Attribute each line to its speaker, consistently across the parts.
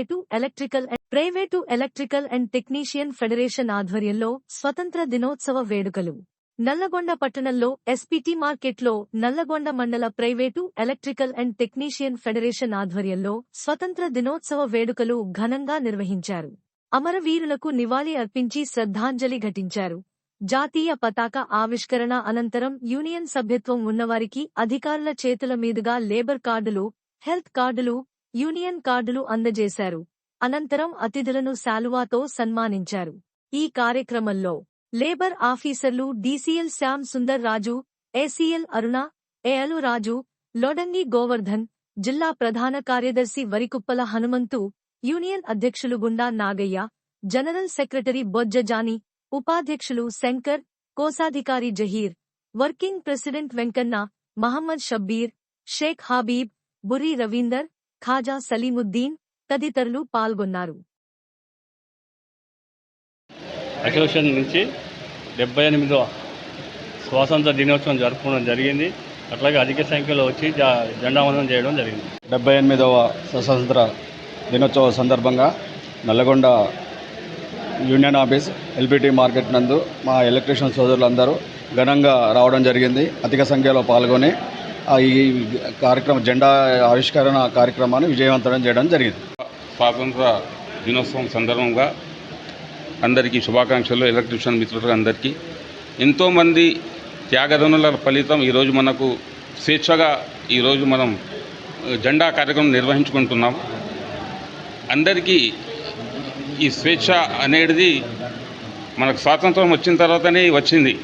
Speaker 1: Private electrical and technician federation ఆధ్వర్యంలో స్వతంత్ర దినోత్సవ వేడుకలు నల్లగొండ పట్టణంలో ఎస్పీటీ మార్కెట్లో నల్లగొండ మండల private electrical and technician federation ఆధ్వర్యంలో స్వతంత్ర దినోత్సవ వేడుకలు ఘనంగా నిర్వహించారు. అమరవీరులకు నివాళి అర్పించి శ్రద్ధాంజలి ఘటించారు. జాతీయ పతాక ఆవిష్కరణ అనంతరం యూనియన్ సభ్యత్వం ఉన్నవారికి అధికారుల చేతుల మీదుగా లేబర్ కార్డులు, హెల్త్ కార్డులు, యూనియన్ కార్డులు అందజేశారు. అనంతరం అతిథులను శాలువాతో సన్మానించారు. ఈ కార్యక్రమంలో లేబర్ ఆఫీసర్లు డీసీఎల్ శ్యామ్ సుందర్ రాజు, ఏసీఎల్ అరుణ, ఏఎలు రాజు, లోడంగి గోవర్ధన్, జిల్లా ప్రధాన కార్యదర్శి వరికుప్పల హనుమంతు, యూనియన్ అధ్యక్షులు గుండా నాగయ్య, జనరల్ సెక్రటరీ బొజ్జ జానీ, ఉపాధ్యక్షులు శంకర్, కోశాధికారి జహీర్, వర్కింగ్ ప్రెసిడెంట్ వెంకన్న, మహమ్మద్ షబ్బీర్, షేక్ హబీబ్, బుర్రి రవీందర్, ఖాజా సలీముద్దీన్ తదితరులు పాల్గొన్నారు.
Speaker 2: అసోసియేషన్ నుంచి 78వ స్వాతంత్ర దినోత్సవం జరుపుకోవడం జరిగింది. అట్లాగే అధిక సంఖ్యలో వచ్చి జెండా వందనం చేయడం జరిగింది.
Speaker 3: 78వ స్వతంత్ర దినోత్సవ సందర్భంగా Nalgonda union office LPT market నందు మా ఎలక్ట్రీషియన్ సోదరులందరూ ఘనంగా రావడం జరిగింది. అధిక సంఖ్యలో పాల్గొని ఈ కార్యక్రమం జెండా ఆవిష్కరణ కార్యక్రమాన్ని విజయవంతం చేయడం జరిగింది.
Speaker 4: స్వాతంత్ర దినోత్సవం సందర్భంగా అందరికీ శుభాకాంక్షలు. ఎలక్ట్రీషియన్ మిత్రులకు అందరికీ ఎంతోమంది త్యాగదనుల ఫలితం ఈరోజు మనకు స్వేచ్ఛగా ఈరోజు మనం జెండా కార్యక్రమం నిర్వహించుకుంటున్నాం. అందరికీ ఈ స్వేచ్ఛ అనేది మనకు స్వాతంత్రం వచ్చిన తర్వాతనే వచ్చింది.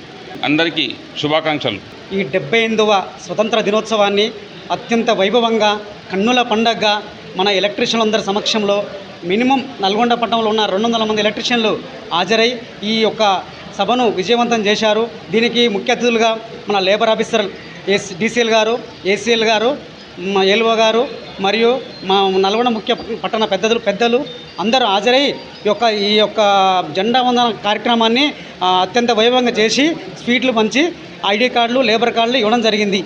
Speaker 4: అందరికీ శుభాకాంక్షలు.
Speaker 5: ఈ 78వ స్వతంత్ర దినోత్సవాన్ని అత్యంత వైభవంగా కన్నుల పండగగా మన ఎలక్ట్రీషియన్లందరి సమక్షంలో మినిమం నల్గొండ పట్టణంలో ఉన్న 200 మంది ఎలక్ట్రీషియన్లు హాజరై ఈ యొక్క సభను విజయవంతం చేశారు. దీనికి ముఖ్య అతిథులుగా మన లేబర్ ఆఫీసర్ డీసీఎల్ గారు, ఏసీఎల్ గారు, ఎల్ఓ గారు మరియు మా నల్గొండ ముఖ్య పట్టణ పెద్దలు అందరూ హాజరై ఈ యొక్క జెండా వందన కార్యక్రమాన్ని అత్యంత వైభవంగా చేసి స్వీట్లు పంచి ఐడి కార్డులు, లేబర్ కార్డులు ఇవ్వడం జరిగింది.